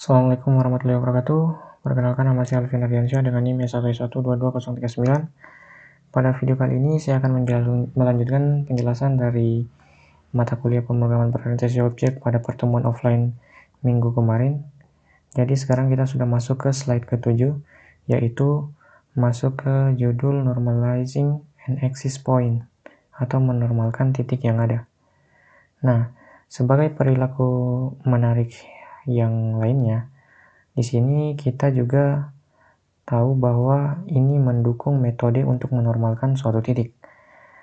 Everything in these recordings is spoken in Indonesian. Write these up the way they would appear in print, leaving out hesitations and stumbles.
Assalamualaikum warahmatullahi wabarakatuh. Perkenalkan, nama saya Alvin Ardiansyah dengan NIM S1122039. Pada video kali ini saya akan melanjutkan penjelasan dari mata kuliah pemrograman berorientasi objek pada pertemuan offline minggu kemarin. Jadi sekarang kita sudah masuk ke slide ke-7, yaitu masuk ke judul Normalizing an Axis Point atau menormalkan titik yang ada. Nah, sebagai perilaku menarik yang lainnya, di sini kita juga tahu bahwa ini mendukung metode untuk menormalkan suatu titik.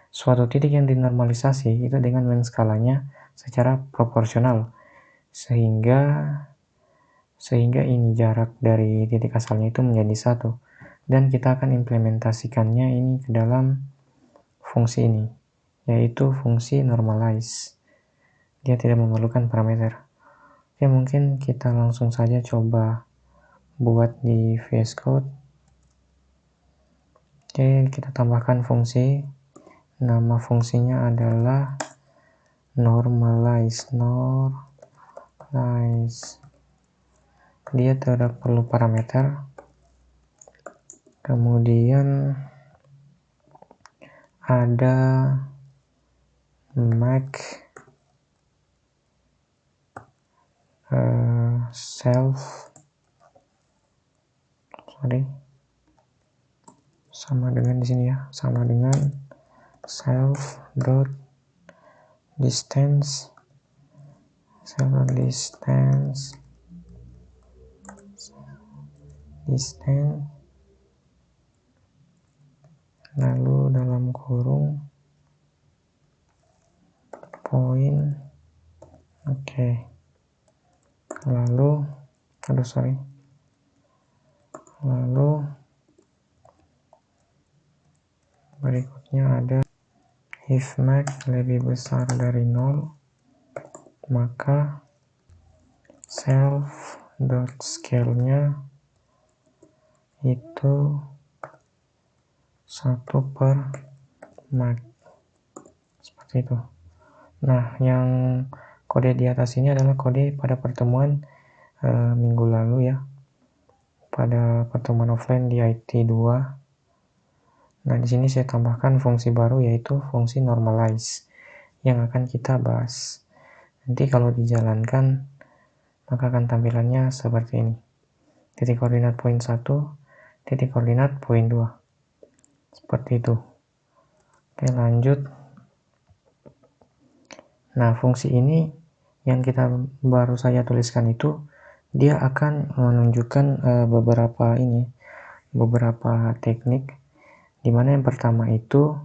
Suatu titik yang dinormalisasi itu dengan menskalanya secara proporsional, sehingga ini jarak dari titik asalnya itu menjadi 1, dan kita akan implementasikannya ini ke dalam fungsi ini, yaitu fungsi normalize. Dia tidak memerlukan parameter. Oke, mungkin kita langsung saja coba buat di VS Code. Oke, kita tambahkan fungsi. Nama fungsinya adalah normalize. Dia tidak perlu parameter. Kemudian ada make sama dengan di sini ya, sama dengan self dot distance lalu dalam kurung point. Oke. Lalu berikutnya ada if max lebih besar dari 0, maka self dot scale-nya itu 1/max, seperti itu. Nah, yang kode di atas ini adalah kode pada pertemuan minggu lalu ya, pada pertemuan offline di IT 2. Nah, di sini saya tambahkan fungsi baru, yaitu fungsi normalize yang akan kita bahas. Nanti kalau dijalankan, maka akan tampilannya seperti ini. Titik koordinat poin 1, titik koordinat poin 2. Seperti itu. Oke, lanjut. Nah, fungsi ini yang kita baru saja tuliskan itu, dia akan menunjukkan beberapa teknik, di mana yang pertama itu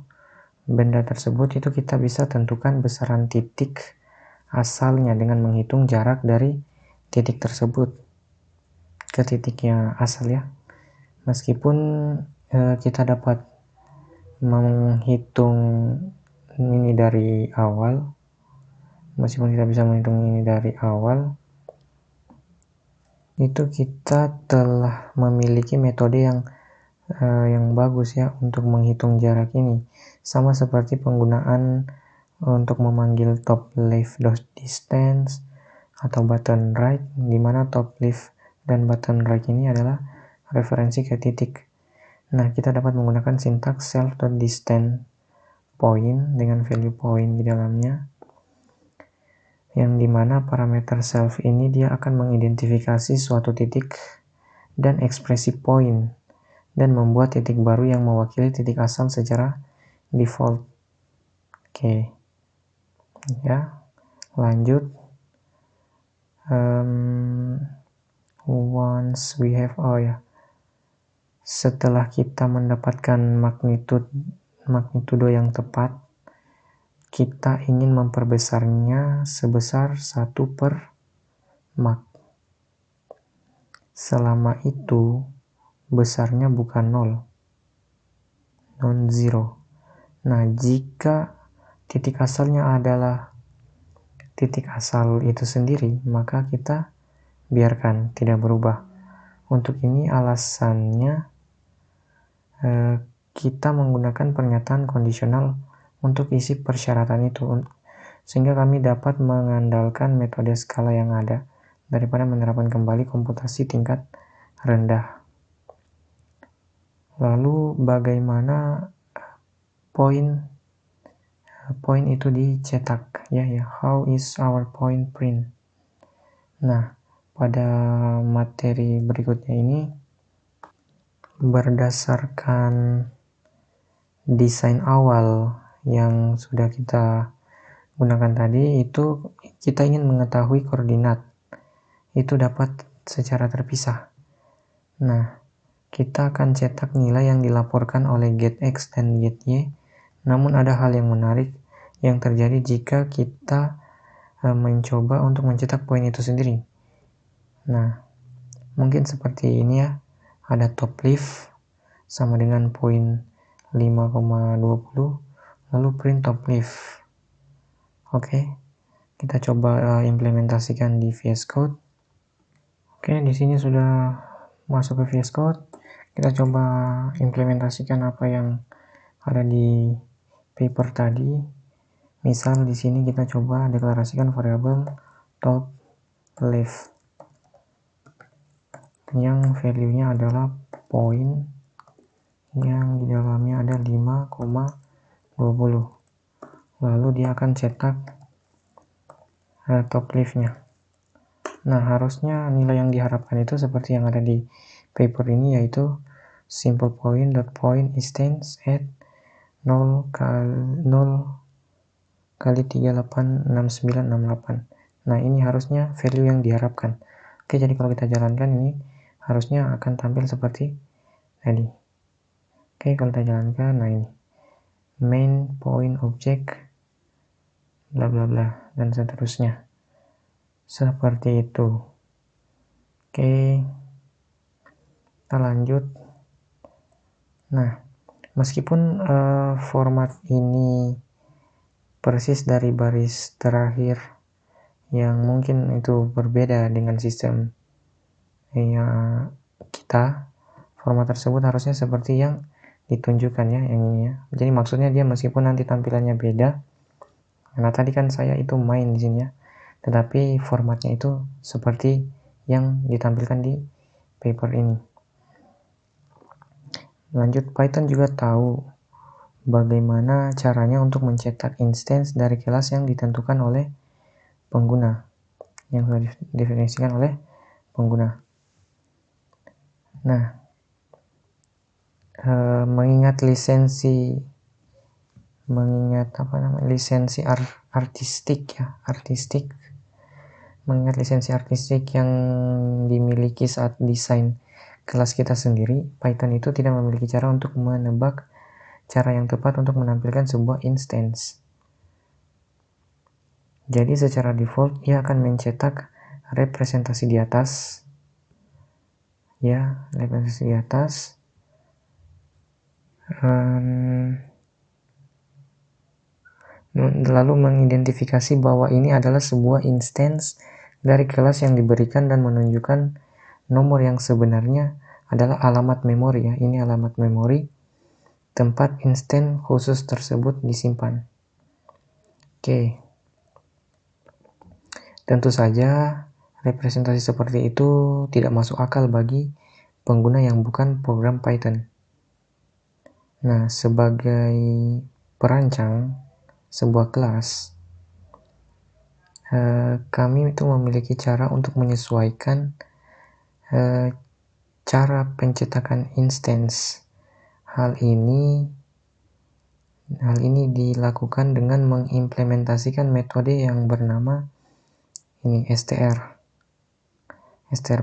benda tersebut itu kita bisa tentukan besaran titik asalnya dengan menghitung jarak dari titik tersebut ke titiknya asal ya. Meskipun kita dapat menghitung ini dari awal, itu kita telah memiliki metode yang bagus ya untuk menghitung jarak ini, sama seperti penggunaan untuk memanggil top left dot distance atau button right, di mana top left dan button right ini adalah referensi ke titik. Nah, kita dapat menggunakan sintaks self dot distance point dengan value point di dalamnya, yang dimana parameter self ini dia akan mengidentifikasi suatu titik dan ekspresi point, dan membuat titik baru yang mewakili titik asal secara default. Oke. Ya, lanjut. Setelah kita mendapatkan magnitudo yang tepat, kita ingin memperbesarnya sebesar 1/max. Selama itu besarnya bukan 0, non-zero. Nah, jika titik asalnya adalah titik asal itu sendiri, maka kita biarkan tidak berubah. Untuk ini alasannya kita menggunakan pernyataan kondisional untuk isi persyaratan itu, sehingga kami dapat mengandalkan metode skala yang ada daripada menerapkan kembali komputasi tingkat rendah. Lalu bagaimana poin itu dicetak ya, how is our point print. Nah, pada materi berikutnya ini berdasarkan desain awal yang sudah kita gunakan tadi, itu kita ingin mengetahui koordinat itu dapat secara terpisah. Nah, kita akan cetak nilai yang dilaporkan oleh get X dan get Y. Namun ada hal yang menarik yang terjadi jika kita mencoba untuk mencetak poin itu sendiri. Nah, mungkin seperti ini ya. Ada top leaf sama dengan poin 5,20, lalu print top leaf. Oke, kita coba implementasikan di VS Code. Oke, di sini sudah masuk ke VS Code. Kita coba implementasikan apa yang ada di paper tadi. Misal di sini kita coba deklarasikan variabel top left yang value-nya adalah poin yang di dalamnya ada 5,20. Lalu dia akan cetak top leaf-nya. Nah, harusnya nilai yang diharapkan itu seperti yang ada di paper ini, yaitu simple point dot point instance at 0 kali 386968. Nah, ini harusnya value yang diharapkan. Oke, jadi kalau kita jalankan ini harusnya akan tampil seperti tadi. Oke, kalau kita jalankan, nah ini main point object bla bla bla dan seterusnya. Seperti itu. Oke, kita lanjut. Nah, meskipun format ini persis dari baris terakhir yang mungkin itu berbeda dengan sistem kita, format tersebut harusnya seperti yang ditunjukkan ya, yang ini ya. Jadi maksudnya dia meskipun nanti tampilannya beda, karena tadi kan saya itu main di sini ya, tetapi formatnya itu seperti yang ditampilkan di paper ini. Lanjut, Python juga tahu bagaimana caranya untuk mencetak instance dari kelas yang ditentukan oleh pengguna, yang sudah didefinisikan oleh pengguna. Nah, mengingat lisensi artistik yang dimiliki saat desain kelas kita sendiri, Python itu tidak memiliki cara untuk menebak cara yang tepat untuk menampilkan sebuah instance. Jadi secara default ia akan mencetak representasi di atas, ya, representasi di atas. Lalu mengidentifikasi bahwa ini adalah sebuah instance dari kelas yang diberikan dan menunjukkan nomor yang sebenarnya adalah alamat memori ya. Ini alamat memori tempat instance khusus tersebut disimpan. Oke. Tentu saja representasi seperti itu tidak masuk akal bagi pengguna yang bukan program Python. Nah, sebagai perancang sebuah kelas, kami itu memiliki cara untuk menyesuaikan cara pencetakan instance. Hal ini dilakukan dengan mengimplementasikan metode yang bernama ini str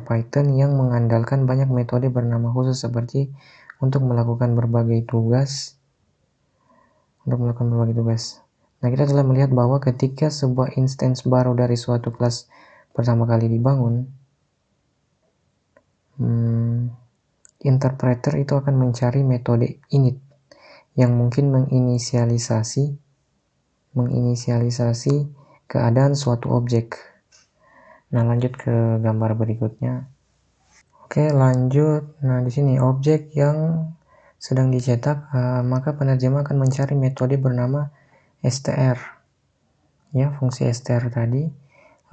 Python yang mengandalkan banyak metode bernama khusus seperti untuk melakukan berbagai tugas. Nah, kita telah melihat bahwa ketika sebuah instance baru dari suatu kelas pertama kali dibangun, interpreter itu akan mencari metode init yang mungkin menginisialisasi keadaan suatu objek. Nah, lanjut ke gambar berikutnya. Oke, lanjut. Nah, di sini objek yang sedang dicetak, maka penerjemah akan mencari metode bernama str. Ya, fungsi str tadi.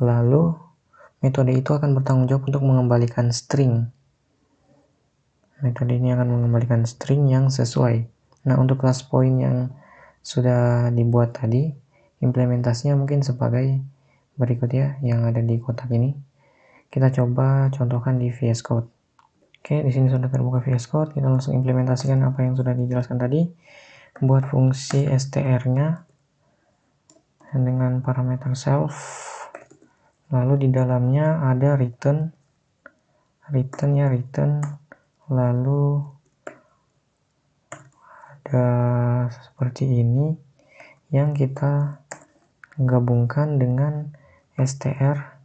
Lalu Metode itu akan bertanggung jawab untuk mengembalikan string. Metode ini akan mengembalikan string yang sesuai. Nah, untuk class point yang sudah dibuat tadi, implementasinya mungkin sebagai berikut ya, yang ada di kotak ini. Kita coba contohkan di VS Code. Oke, di sini sudah terbuka VS Code. Kita langsung implementasikan apa yang sudah dijelaskan tadi. Buat fungsi str-nya dengan parameter self. Lalu di dalamnya ada return, lalu ada seperti ini yang kita gabungkan dengan str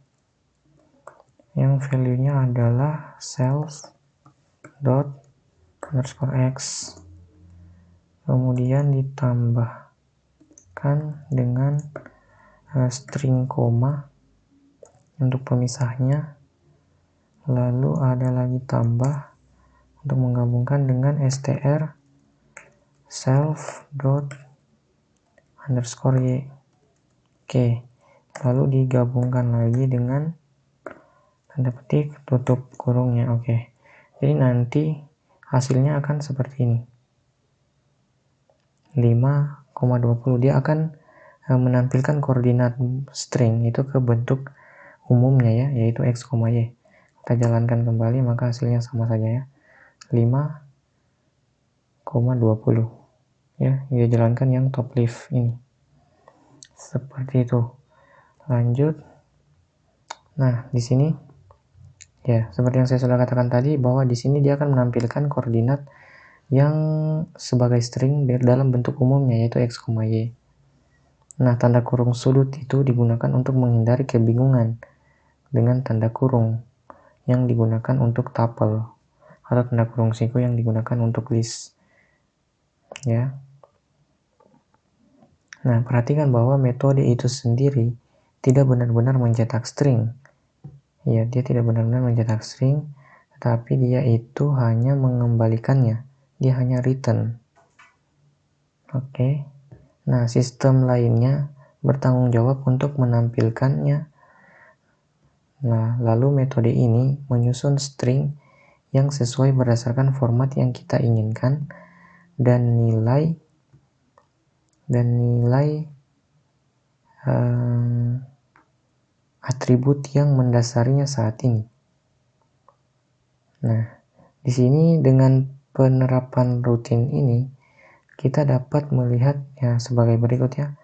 yang value-nya adalah self dot underscore x, kemudian ditambahkan dengan string koma untuk pemisahnya, lalu ada lagi tambah untuk menggabungkan dengan str self dot underscore y. Oke, lalu digabungkan lagi dengan tanda petik tutup kurungnya. Oke, jadi nanti hasilnya akan seperti ini, 5,20. Dia akan menampilkan koordinat string itu ke bentuk umumnya ya, yaitu x, y. Kita jalankan kembali, maka hasilnya sama saja ya, 5,20 ya. Dia jalankan yang top leaf ini seperti itu. Lanjut. Nah, di sini ya, seperti yang saya sudah katakan tadi, bahwa di sini dia akan menampilkan koordinat yang sebagai string dalam bentuk umumnya, yaitu x, y. Nah, tanda kurung sudut itu digunakan untuk menghindari kebingungan dengan tanda kurung yang digunakan untuk tuple atau tanda kurung siku yang digunakan untuk list ya. Nah, perhatikan bahwa metode itu sendiri tidak benar-benar mencetak string. Ya, dia tidak benar-benar mencetak string, tetapi dia itu hanya mengembalikannya. Dia hanya return. Oke. Nah, sistem lainnya bertanggung jawab untuk menampilkannya. Nah, lalu metode ini menyusun string yang sesuai berdasarkan format yang kita inginkan dan nilai atribut yang mendasarinya saat ini. Nah, di sini dengan penerapan rutin ini kita dapat melihat ya sebagai berikut ya,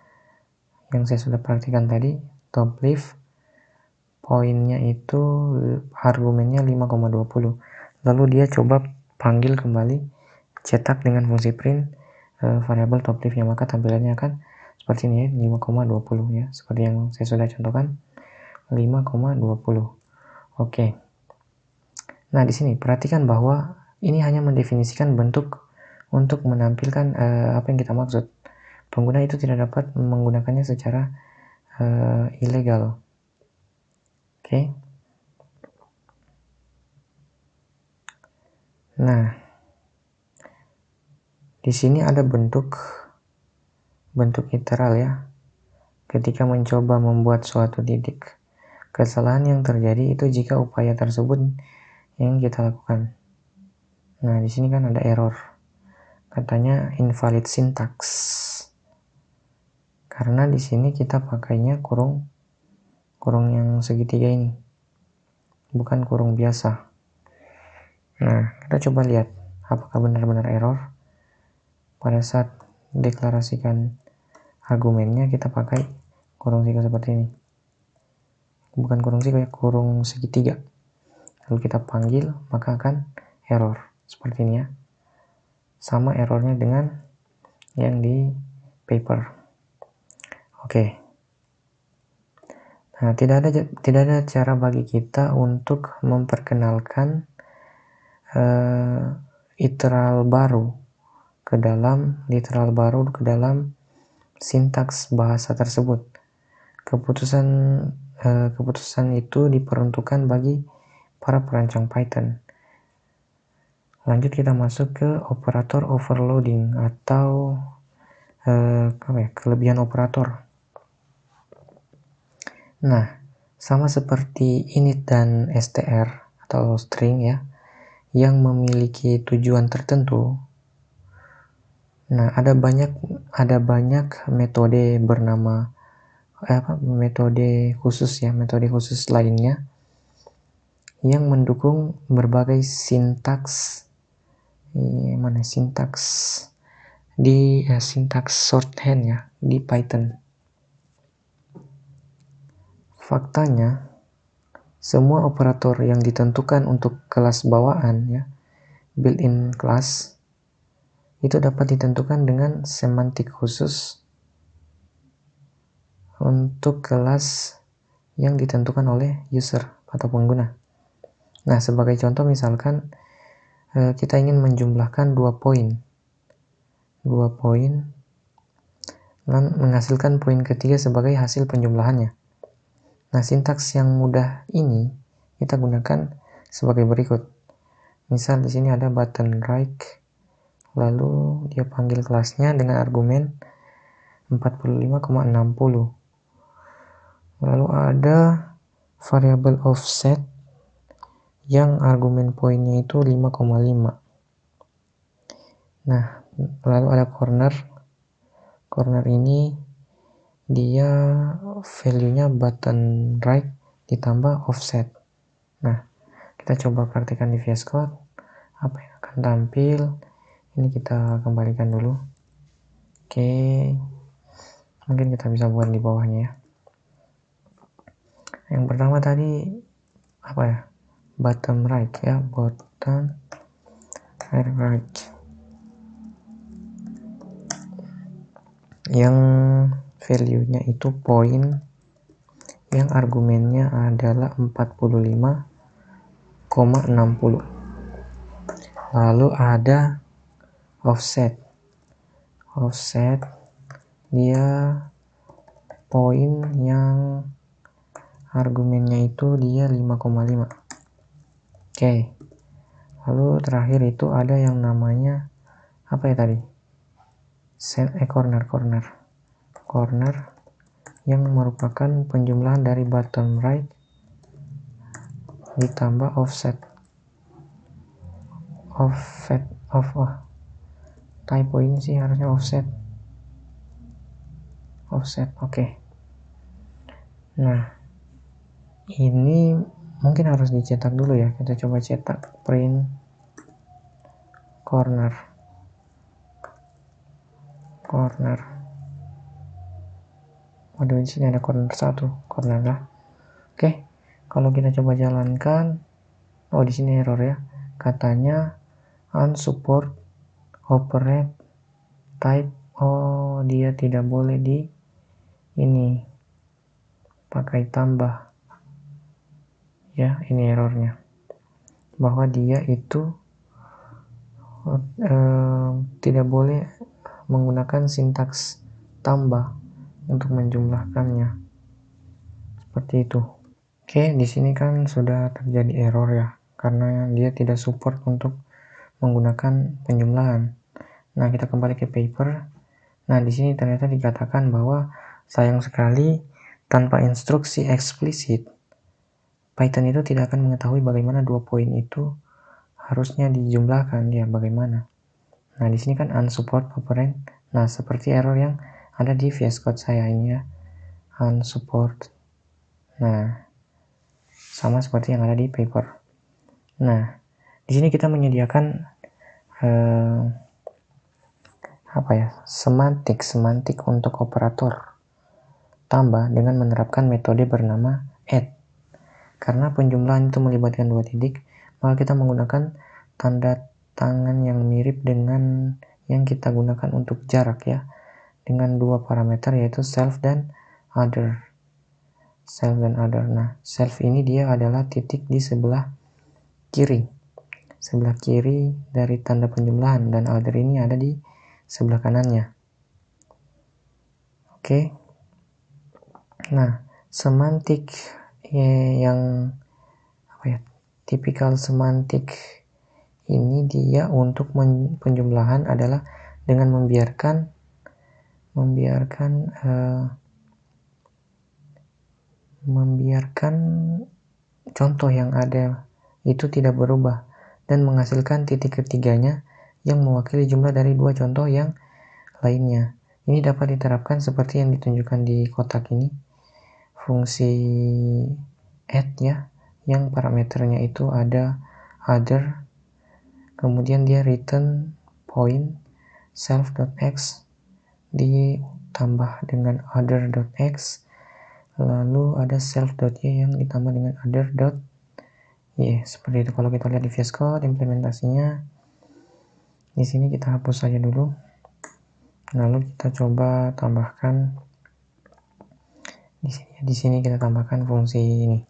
yang saya sudah praktikkan tadi. Top leaf poinnya itu argumennya 5,20, lalu dia coba panggil kembali, cetak dengan fungsi print variabel top leaf, maka tampilannya akan seperti ini ya, 5,20 ya, seperti yang saya sudah contohkan, 5,20. Oke. Nah, di sini perhatikan bahwa ini hanya mendefinisikan bentuk untuk menampilkan apa yang kita maksud. Pengguna itu tidak dapat menggunakannya secara ilegal. Oke. Nah, di sini ada bentuk literal ya. Ketika mencoba membuat suatu titik, kesalahan yang terjadi itu jika upaya tersebut yang kita lakukan. Nah, di sini kan ada error. Katanya invalid syntax. Karena di sini kita pakainya kurung yang segitiga ini, bukan kurung biasa. Nah, kita coba lihat apakah benar-benar error. Pada saat deklarasikan argumennya kita pakai kurung siku seperti ini, bukan kurung siku ya, kurung segitiga. Lalu kita panggil, maka akan error seperti ini ya. Sama errornya dengan yang di paper. Oke. Nah, tidak ada cara bagi kita untuk memperkenalkan literal baru ke dalam sintaks bahasa tersebut. Keputusan itu diperuntukkan bagi para perancang Python. Lanjut kita masuk ke operator overloading atau kelebihan operator. Nah, Sama seperti init dan str atau string ya, yang memiliki tujuan tertentu. Nah, ada banyak metode bernama metode khusus lainnya yang mendukung berbagai sintaks sintaks shorthand ya di Python. Faktanya, semua operator yang ditentukan untuk kelas bawaan ya, built-in class, itu dapat ditentukan dengan semantik khusus untuk kelas yang ditentukan oleh user atau pengguna. Nah, sebagai contoh misalkan kita ingin menjumlahkan 2 poin dan menghasilkan poin ketiga sebagai hasil penjumlahannya. Nah, sintaks yang mudah ini kita gunakan sebagai berikut. Misal di sini ada button right, lalu dia panggil kelasnya dengan argumen 45,60. Lalu ada variabel offset yang argumen poinnya itu 5,5. Nah, lalu ada corner ini dia value-nya button right ditambah offset. Nah, kita coba praktikkan di VS Code. Apa yang akan tampil? Ini kita kembalikan dulu. Oke, mungkin kita bisa buat di bawahnya ya. Yang pertama tadi bottom right ya, bottom right. Yang value-nya itu poin yang argumennya adalah 45,60. Lalu ada offset dia poin yang argumennya itu dia 5,5. Oke. Lalu terakhir itu ada yang namanya corner yang merupakan penjumlahan dari bottom right ditambah offset. Typo ini sih harusnya offset. Oke. Nah, ini mungkin harus dicetak dulu ya. Kita coba cetak print corner. Waduh, di sini ada corner 1, corner lah. Oke. Kalau kita coba jalankan, di sini error ya. Katanya unsupport operate type. Dia tidak boleh ini pakai tambah. Ya, ini errornya. Bahwa dia itu tidak boleh menggunakan sintaks tambah untuk menjumlahkannya. Seperti itu. Oke, di sini kan sudah terjadi error ya, karena dia tidak support untuk menggunakan penjumlahan. Nah, kita kembali ke paper. Nah, di sini ternyata dikatakan bahwa sayang sekali tanpa instruksi eksplisit Python itu tidak akan mengetahui bagaimana 2 poin itu harusnya dijumlahkan ya, bagaimana. Nah, di sini kan unsupport operand. Nah, seperti error yang ada di VS Code saya ini ya, unsupport. Nah, sama seperti yang ada di paper. Nah, di sini kita menyediakan semantik untuk operator tambah dengan menerapkan metode bernama add. Karena penjumlahan itu melibatkan 2 titik, maka kita menggunakan tanda tangan yang mirip dengan yang kita gunakan untuk jarak ya, dengan 2 parameter yaitu self dan other. Nah, self ini dia adalah titik di sebelah kiri dari tanda penjumlahan, dan other ini ada di sebelah kanannya. Oke. Nah, semantik yang tipikal semantik ini dia untuk penjumlahan adalah dengan membiarkan membiarkan contoh yang ada itu tidak berubah dan menghasilkan titik ketiganya yang mewakili jumlah dari dua contoh yang lainnya. Ini dapat diterapkan seperti yang ditunjukkan di kotak ini. Fungsi add ya, yang parameternya itu ada other, kemudian dia return point self.x ditambah dengan other.x, lalu ada self.y yang ditambah dengan other.y. Seperti itu. Kalau kita lihat di VS Code implementasinya, di sini kita hapus saja dulu, lalu kita coba tambahkan di sini kita tambahkan fungsi ini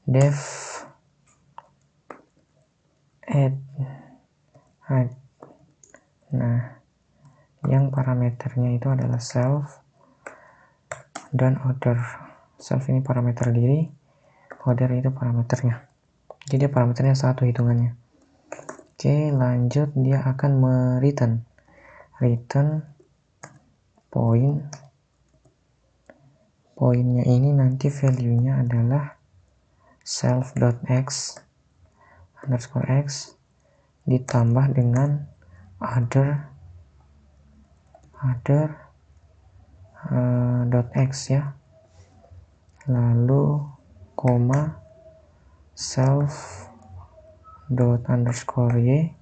def add. Nah, yang parameternya itu adalah self dan other. Self ini parameter diri, other itu parameternya. Jadi parameternya satu hitungannya. Oke, lanjut dia akan return point. Poinnya ini nanti value-nya adalah self.x underscore x ditambah dengan other.x ya, lalu koma self.underscore y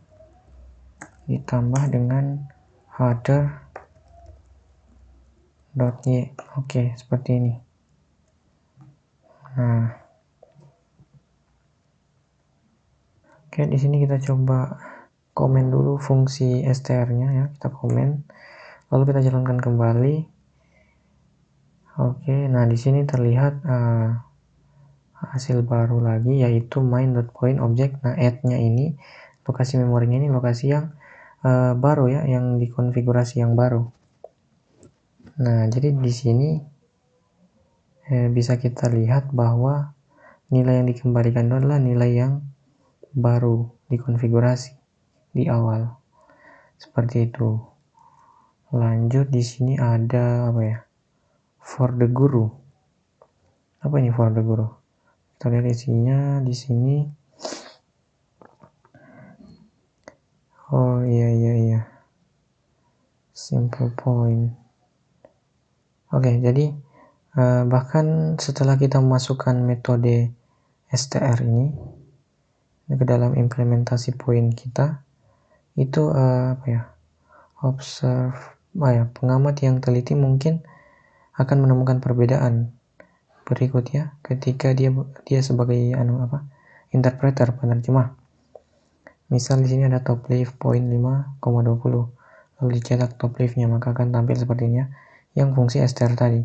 ditambah dengan other.y. Oke, seperti ini. Nah, oke, di sini kita coba komen dulu fungsi str-nya ya, kita komen, lalu kita jalankan kembali. Oke, nah di sini terlihat hasil baru lagi, yaitu main.point object. Nah, add-nya ini, lokasi memorinya ini lokasi yang baru ya, yang dikonfigurasi yang baru. Nah, jadi di sini bisa kita lihat bahwa nilai yang dikembalikan itu adalah nilai yang baru dikonfigurasi di awal. Seperti itu. Lanjut di sini ada apa ya? For the guru. Apa ini for the guru? Kita lihat isinya di sini. Oh iya. Simple point. Oke, jadi bahkan setelah kita memasukkan metode str ini ke dalam implementasi point kita, itu pengamat yang teliti mungkin akan menemukan perbedaan berikut ya, ketika dia sebagai interpreter, penerjemah. Misal di sini ada top leaf point 5,20, lalu dicetak top leafnya, maka akan tampil seperti ini ya, yang fungsi str tadi.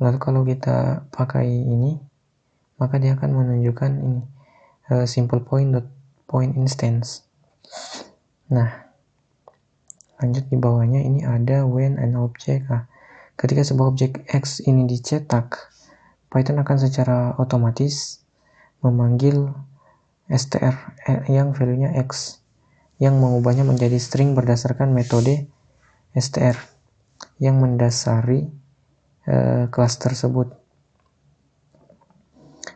Lalu kalau kita pakai ini, maka dia akan menunjukkan ini simple point instance. Nah, lanjut di bawahnya ini ada when an object. Ketika sebuah objek X ini dicetak, Python akan secara otomatis memanggil str yang value-nya X, yang mengubahnya menjadi string berdasarkan metode str yang mendasari kelas tersebut.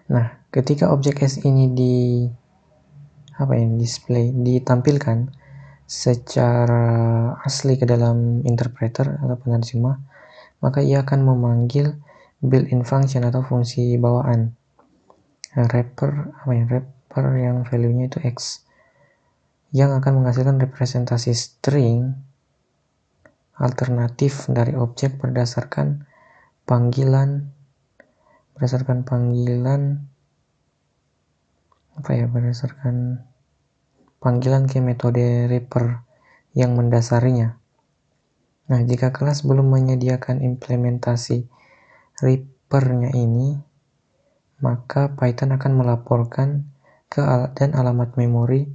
Nah, ketika objek S ini ditampilkan secara asli ke dalam interpreter atau penerjemah, maka ia akan memanggil built-in function atau fungsi bawaan wrapper yang value-nya itu X, yang akan menghasilkan representasi string alternatif dari objek berdasarkan panggilan ke metode wrapper yang mendasarinya. Nah, jika kelas belum menyediakan implementasi wrapper-nya ini, maka Python akan melaporkan ke dan alamat memori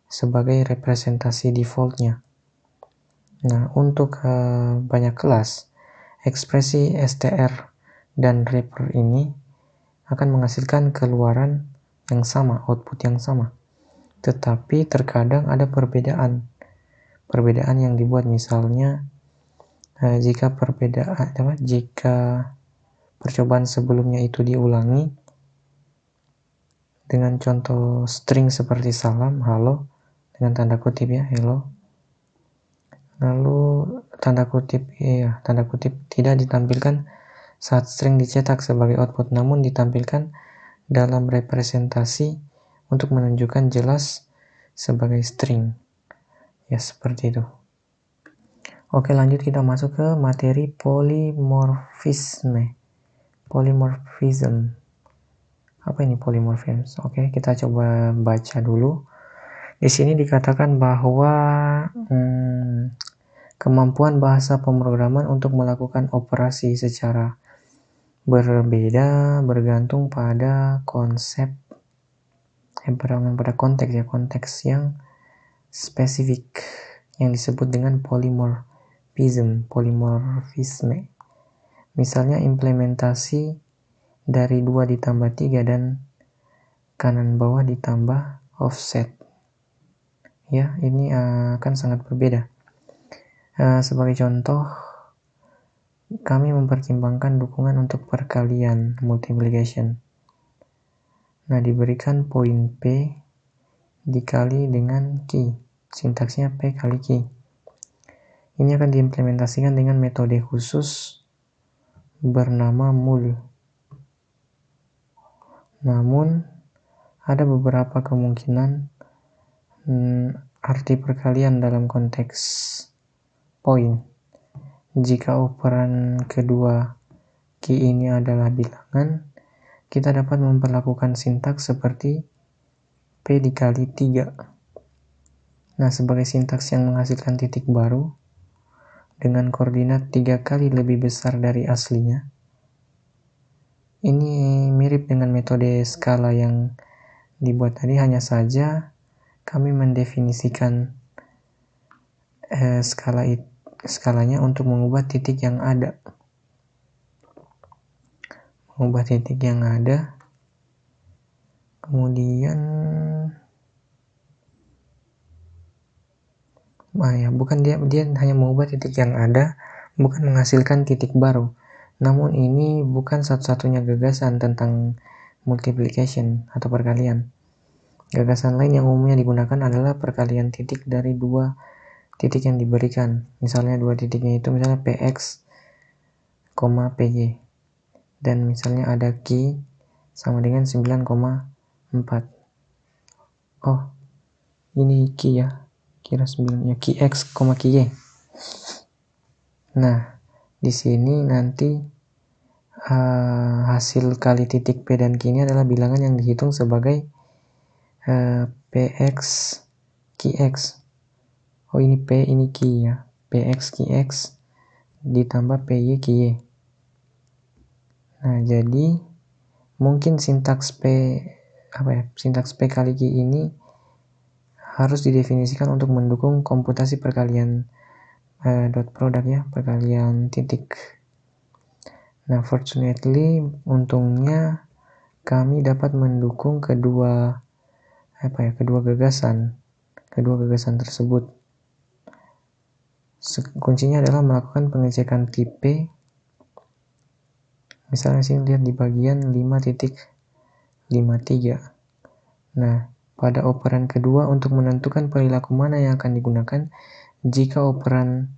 sebagai representasi default-nya. Nah, untuk banyak kelas, ekspresi str dan wrapper ini akan menghasilkan keluaran yang sama, output yang sama. Tetapi terkadang ada perbedaan yang dibuat, misalnya jika percobaan sebelumnya itu diulangi dengan contoh string seperti salam, halo, dengan tanda kutip ya, hello. Lalu tanda kutip tidak ditampilkan saat string dicetak sebagai output, namun ditampilkan dalam representasi untuk menunjukkan jelas sebagai string. Ya, seperti itu. Oke, lanjut kita masuk ke materi polymorphism. Apa ini polymorphism? Oke, kita coba baca dulu. Di sini dikatakan bahwa kemampuan bahasa pemrograman untuk melakukan operasi secara berbeda bergantung pada konteks yang spesifik yang disebut dengan polymorphism. Misalnya implementasi dari 2 ditambah 3 dan kanan bawah ditambah offset. Ya, ini akan sangat berbeda. Sebagai contoh, kami mempertimbangkan dukungan untuk perkalian multiplication. Nah, diberikan poin P dikali dengan Q. Sintaksnya P kali Q. Ini akan diimplementasikan dengan metode khusus bernama mul. Namun, ada beberapa kemungkinan arti perkalian dalam konteks poin. Jika operan kedua Q ini adalah bilangan, kita dapat memperlakukan sintaks seperti P dikali 3. Nah, sebagai sintaks yang menghasilkan titik baru dengan koordinat 3 kali lebih besar dari aslinya. Ini mirip dengan metode skala yang dibuat tadi, hanya saja kami mendefinisikan skalanya untuk mengubah titik yang ada. Kemudian dia hanya mengubah titik yang ada, bukan menghasilkan titik baru. Namun ini bukan satu-satunya gagasan tentang multiplication atau perkalian. Gagasan lain yang umumnya digunakan adalah perkalian titik dari 2 titik yang diberikan. Misalnya 2 titiknya itu misalnya px, py. Dan misalnya ada q sama dengan 9,4. Oh, ini q ya. Kira 9 ya, qx, ky. Nah, di sini nanti hasil kali titik P dan Q ini adalah bilangan yang dihitung sebagai PX QX. Oh, ini P, ini Q ya. PX QX ditambah PY QY. Nah, jadi mungkin sintaks P kali Q ini harus didefinisikan untuk mendukung komputasi perkalian dot product ya, perkalian titik. Nah, fortunately, untungnya kami dapat mendukung kedua gagasan tersebut. Kuncinya adalah melakukan pengecekan tipe. Misalnya sini lihat di bagian 5.53. Nah, pada operan kedua untuk menentukan perilaku mana yang akan digunakan, jika operan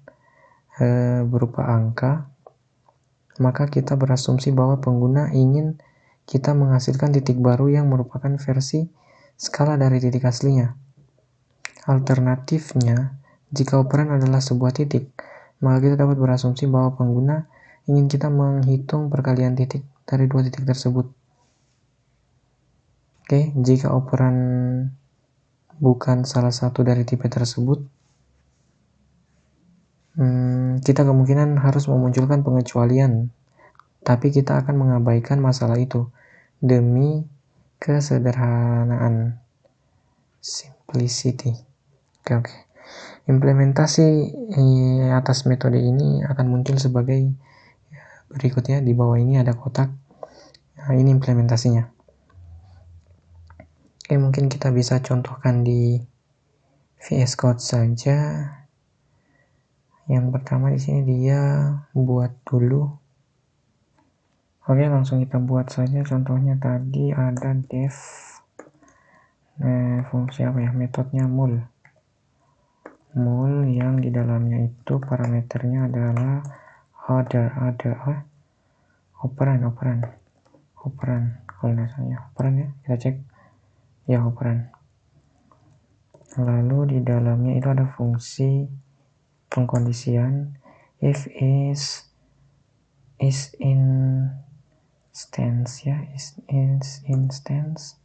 berupa angka, maka kita berasumsi bahwa pengguna ingin kita menghasilkan titik baru yang merupakan versi skala dari titik aslinya. Alternatifnya, jika operan adalah sebuah titik, maka kita dapat berasumsi bahwa pengguna ingin kita menghitung perkalian titik dari 2 titik tersebut. Oke, jika operan bukan salah satu dari tipe tersebut, kita kemungkinan harus memunculkan pengecualian, tapi kita akan mengabaikan masalah itu demi kesederhanaan, simplicity. Oke. Implementasi atas metode ini akan muncul sebagai berikutnya. Di bawah ini ada kotak. Nah, ini implementasinya. Oke, mungkin kita bisa contohkan di VS Code saja. Yang pertama di sini dia buat dulu Oke, langsung kita buat saja. Contohnya tadi ada def, fungsi apa ya, metodenya mul yang di dalamnya itu parameternya adalah operan kalau dasarnya operan ya, kita cek ya, operan. Lalu di dalamnya itu ada fungsi pengkondisian if is instance ya, is instance,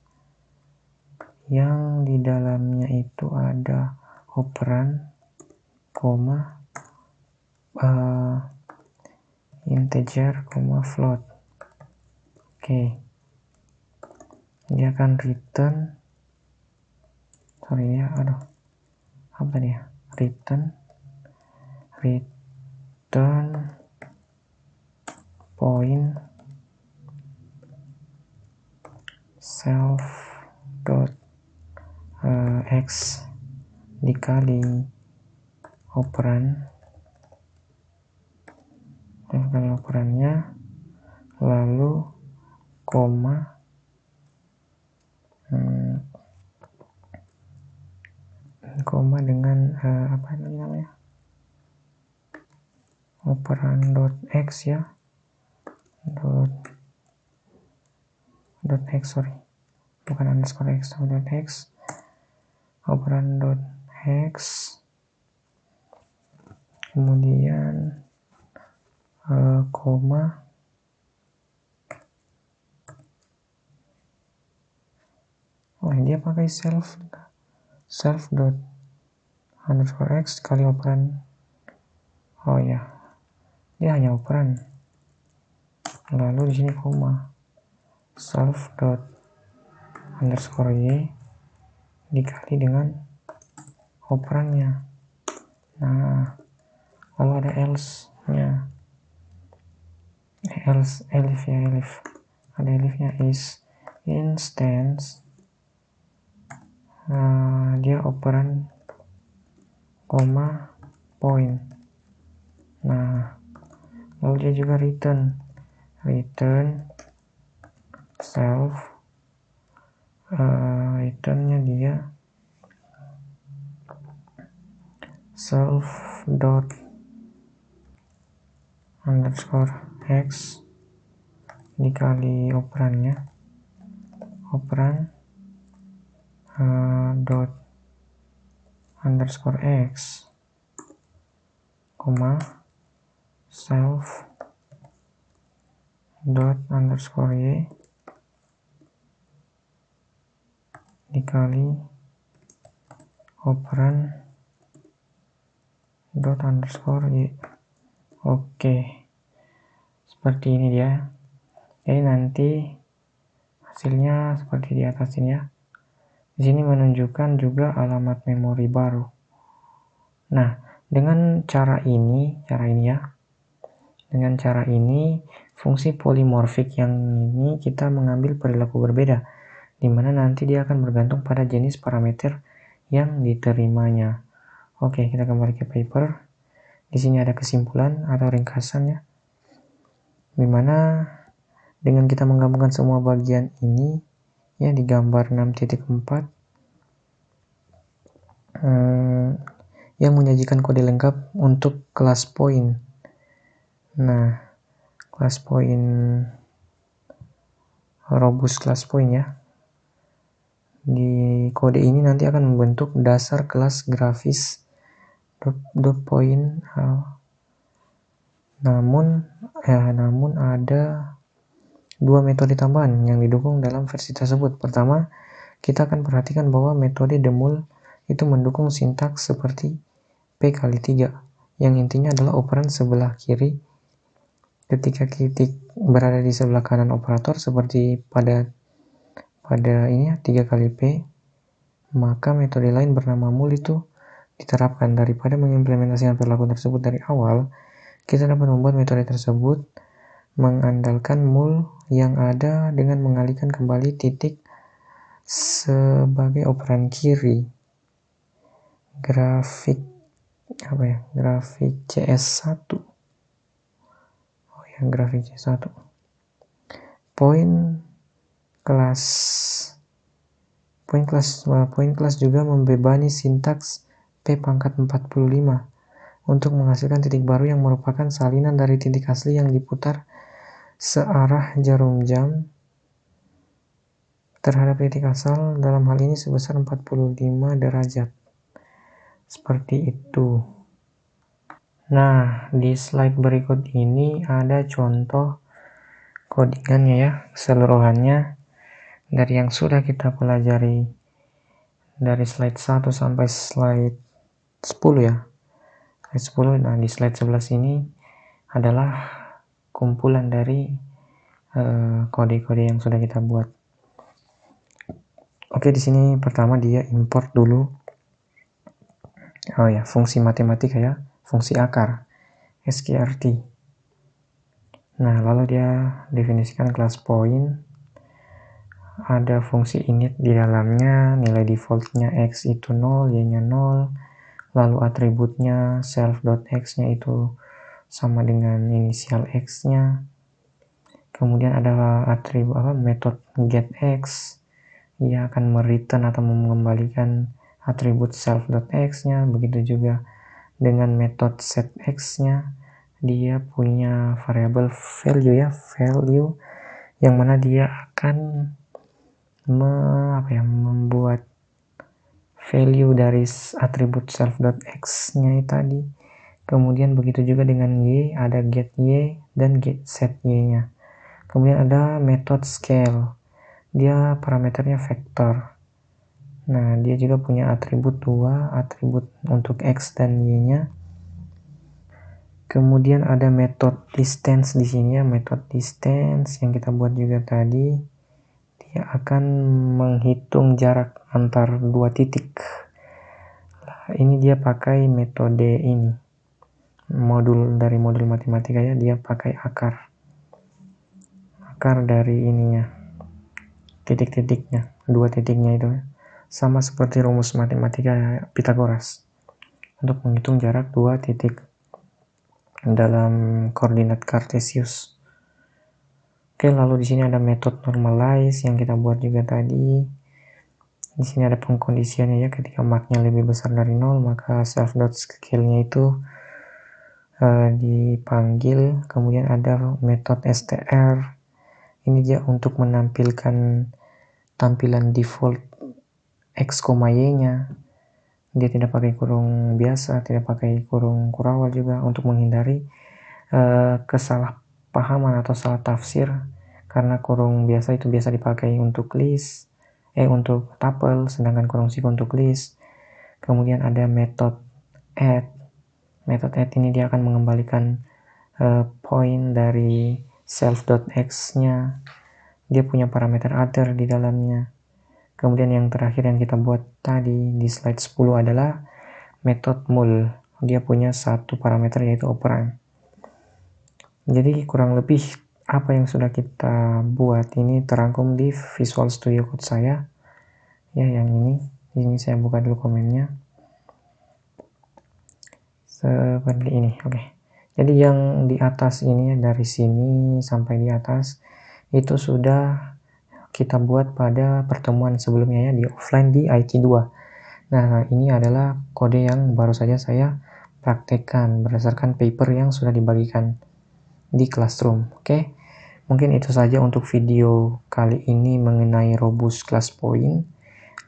yang di dalamnya itu ada operan, koma, integer, koma, float. Oke. Dia akan return, return point self dot x dikali operannya, lalu koma, dengan apa namanya, operan dot x ya, dot x, bukan underscore x, dot x, operan dot x, kemudian koma, dia pakai self dot underscore x kali operan, dia hanya operan, lalu di sini koma, self dot underscore y dikali dengan operannya. Nah, lalu ada else-nya, ada elif-nya, is instance, dia operan, koma, point. Nah, lalu dia juga return self, returnnya dia self dot underscore x dikali operan dot underscore x, koma, self dot underscore y dikali operan dot underscore y. Oke, seperti ini dia. Jadi nanti hasilnya seperti di atas ini ya. Di sini menunjukkan juga alamat memori baru. Nah, dengan cara ini ya. Dengan cara ini, fungsi polimorfik yang ini kita mengambil perilaku berbeda, di mana nanti dia akan bergantung pada jenis parameter yang diterimanya. Oke, kita kembali ke paper. Di sini ada kesimpulan atau ringkasannya, di mana dengan kita menggabungkan semua bagian ini ya di gambar 6.4 yang menyajikan kode lengkap untuk kelas point. Nah, kelas point robust class point ya. Di kode ini nanti akan membentuk dasar kelas grafis dot point. Namun ada dua metode tambahan yang didukung dalam versi tersebut. Pertama, kita akan perhatikan bahwa metode demul itu mendukung sintaks seperti P kali 3, yang intinya adalah operan sebelah kiri ketika titik berada di sebelah kanan operator seperti pada ini ya, 3 kali P, maka metode lain bernama mul itu diterapkan. Daripada mengimplementasikan perilaku tersebut dari awal, kita dapat membuat metode tersebut mengandalkan mul yang ada dengan mengalihkan kembali titik sebagai operan kiri. Grafik CS1. Grafik CS1. Point kelas juga membebani sintaks P⁻45 untuk menghasilkan titik baru yang merupakan salinan dari titik asli yang diputar searah jarum jam terhadap titik asal, dalam hal ini sebesar 45 derajat. Seperti itu. Nah, di slide berikut ini ada contoh codingannya ya, keseluruhannya dari yang sudah kita pelajari dari slide 1 sampai slide 10 ya. Slide 10. Nah, di slide 11 ini adalah kumpulan dari kode-kode yang sudah kita buat. Oke, di sini pertama dia import dulu. Oh ya, fungsi matematika ya, fungsi akar, SKRT. Nah, lalu dia definisikan kelas point. Ada fungsi init di dalamnya, nilai defaultnya x itu 0, y-nya 0, lalu atributnya self.x-nya itu sama dengan inisial x-nya. Kemudian ada atribut metode getX, ia akan mereturn atau mengembalikan atribut self.x-nya. Begitu juga dengan metode setX-nya, dia punya variabel value ya, value yang mana dia akan membuat value dari atribut self.x-nya tadi. Kemudian begitu juga dengan y, ada get y dan get set y-nya. Kemudian ada metode scale, dia parameternya vektor. Nah, dia juga punya atribut 2, atribut untuk x dan y-nya. Kemudian ada metode distance di sini ya, metode distance yang kita buat juga tadi. Dia akan menghitung jarak antar dua titik. Nah, ini dia pakai metode ini. Dari modul matematika ya, dia pakai akar dari ininya, titik-titiknya, dua titiknya itu sama seperti rumus matematika Pythagoras untuk menghitung jarak dua titik dalam koordinat kartesius. Oke, lalu di sini ada metode normalize yang kita buat juga tadi. Di sini ada pengkondisiannya ya, ketika marknya lebih besar dari 0 maka self.scale-nya itu dipanggil. Kemudian ada metode str, ini dia untuk menampilkan tampilan default x, y-nya. Dia tidak pakai kurung biasa, tidak pakai kurung kurawal juga, untuk menghindari kesalahpahaman atau salah tafsir, karena kurung biasa itu biasa dipakai untuk list, untuk tuple, sedangkan kurung sik untuk list. Kemudian ada metode add. Metode add ini dia akan mengembalikan point dari self.x-nya. Dia punya parameter other di dalamnya. Kemudian yang terakhir yang kita buat tadi di slide 10 adalah metode mul. Dia punya satu parameter yaitu operand. Jadi kurang lebih apa yang sudah kita buat ini terangkum di Visual Studio Code saya. Ya, yang ini saya buka dulu komennya. Seperti ini, oke. Jadi yang di atas ini, dari sini sampai di atas, itu sudah kita buat pada pertemuan sebelumnya ya, di offline di IT2. Nah, ini adalah kode yang baru saja saya praktekkan berdasarkan paper yang sudah dibagikan di Classroom. Oke, mungkin itu saja untuk video kali ini mengenai Robust Class Point.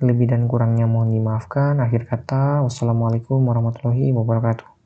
Lebih dan kurangnya mohon dimaafkan. Akhir kata, wassalamualaikum warahmatullahi wabarakatuh.